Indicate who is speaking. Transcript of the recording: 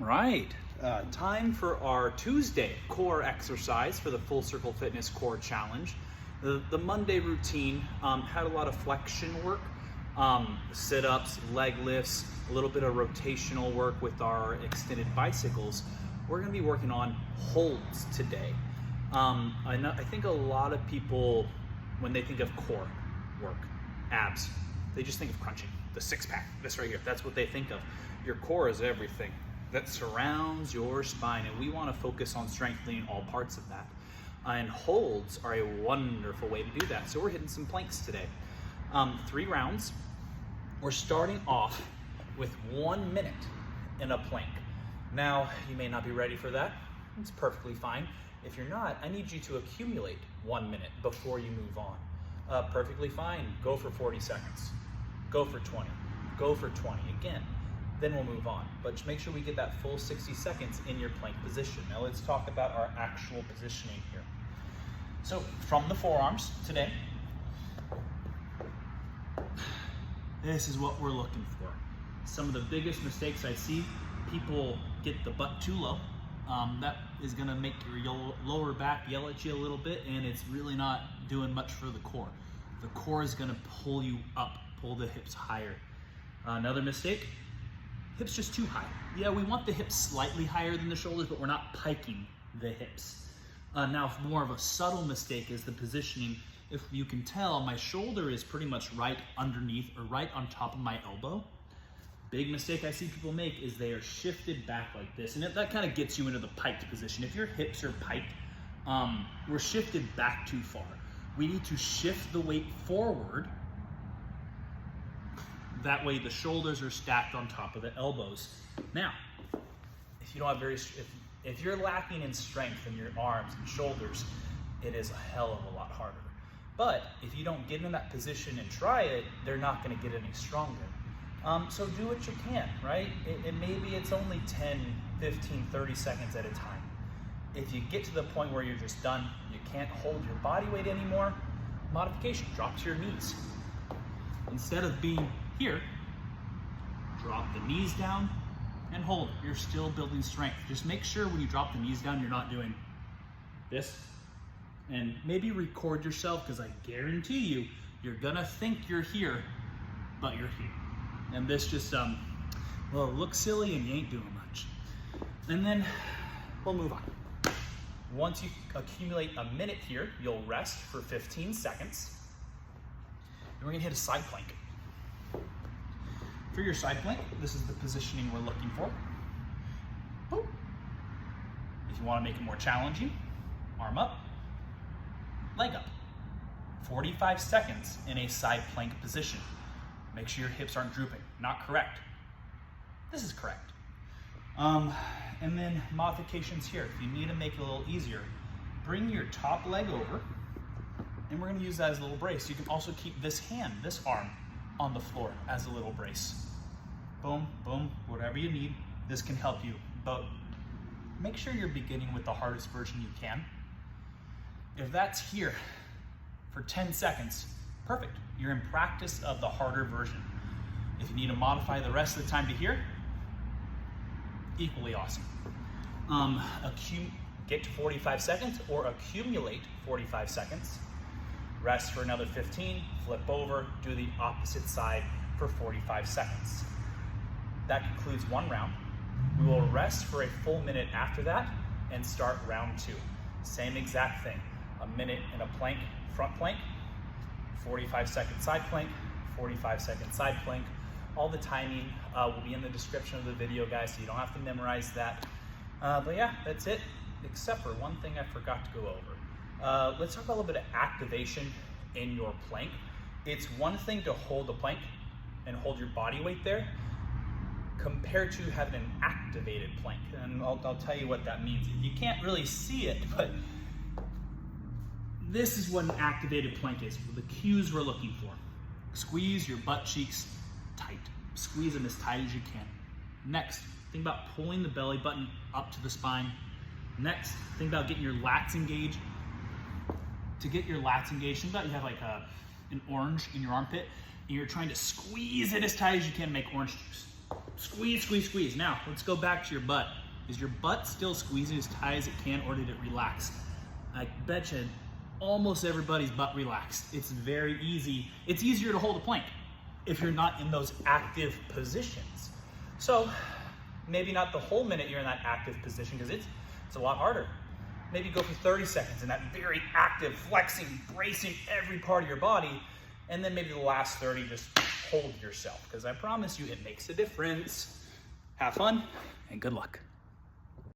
Speaker 1: Right. Time for our Tuesday core exercise for the Full Circle Fitness Core Challenge. The Monday routine had a lot of flexion work, sit-ups, leg lifts, a little bit of rotational work with our extended bicycles. We're going to be working on holds today. I think a lot of people, when they think of core work, abs, they just think of crunching, the six-pack, this right here. That's what they think of. Your core is everything that surrounds your spine, and we want to focus on strengthening all parts of that. And holds are a wonderful way to do that. So we're hitting some planks today. 3 rounds. We're starting off with 1 minute in a plank. Now, you may not be ready for that. It's perfectly fine. If you're not, I need you to accumulate 1 minute before you move on. Perfectly fine. Go for 40 seconds. Go for 20. Go for 20 again. Then we'll move on. But just make sure we get that full 60 seconds in your plank position. Now let's talk about our actual positioning here. So from the forearms today, this is what we're looking for. Some of the biggest mistakes I see, people get the butt too low. That is gonna make your lower back yell at you a little bit, and it's really not doing much for the core. The core is gonna pull you up, pull the hips higher. Another mistake, hips just too high. Yeah, we want the hips slightly higher than the shoulders, but we're not piking the hips. Now, more of a subtle mistake is the positioning. If you can tell, my shoulder is pretty much right underneath or right on top of my elbow. Big mistake I see people make is they are shifted back like this, and that kind of gets you into the piked position. If your hips are piked, we're shifted back too far. We need to shift the weight forward. That way the shoulders are stacked on top of the elbows. Now, if you don't have if you're lacking in strength in your arms and shoulders, it is a hell of a lot harder. But if you don't get in that position and try it, they're not gonna get any stronger. So do what you can, right? Maybe it's only 10, 15, 30 seconds at a time. If you get to the point where you're just done, you can't hold your body weight anymore, modification, drop to your knees. Instead of being here, drop the knees down and hold it. You're still building strength. Just make sure when you drop the knees down, you're not doing this. And maybe record yourself, because I guarantee you, you're gonna think you're here, but you're here. And this just, well, it looks silly and you ain't doing much. And then we'll move on. Once you accumulate a minute here, you'll rest for 15 seconds. And we're gonna hit a side plank. For your side plank, this is the positioning we're looking for. Boop. If you want to make it more challenging, arm up, leg up. 45 seconds in a side plank position. Make sure your hips aren't drooping. Not correct. This is correct. And then modifications here. If you need to make it a little easier, bring your top leg over, and we're going to use that as a little brace. You can also keep this hand, this arm, on the floor as a little brace. Boom, boom, whatever you need. This can help you, but make sure you're beginning with the hardest version you can. If that's here for 10 seconds, perfect. You're in practice of the harder version. If you need to modify the rest of the time to here, equally awesome. Get to 45 seconds or accumulate 45 seconds. Rest for another 15, flip over, do the opposite side for 45 seconds. That concludes 1 round. We will rest for a full minute after that and start round 2. Same exact thing. A minute in a plank, front plank, 45-second side plank, 45-second side plank. All the timing will be in the description of the video, guys, so you don't have to memorize that. But yeah, that's it, except for one thing I forgot to go over. Let's talk about a little bit of activation in your plank. It's one thing to hold a plank and hold your body weight there, compared to having an activated plank. And I'll tell you what that means. You can't really see it, but this is what an activated plank is. The cues we're looking for. Squeeze your butt cheeks tight. Squeeze them as tight as you can. Next, think about pulling the belly button up to the spine. Next, think about getting your lats engaged. To get your lats engaged, think about you have like an orange in your armpit, and you're trying to squeeze it as tight as you can to make orange juice. Squeeze, squeeze, squeeze. Now, let's go back to your butt. Is your butt still squeezing as tight as it can, or did it relax? I bet you almost everybody's butt relaxed. It's very easy. It's easier to hold a plank if you're not in those active positions. So maybe not the whole minute you're in that active position, because it's a lot harder. Maybe go for 30 seconds in that very active, flexing, bracing every part of your body, and then maybe the last 30 just hold yourself, because I promise you it makes a difference. Have fun and good luck.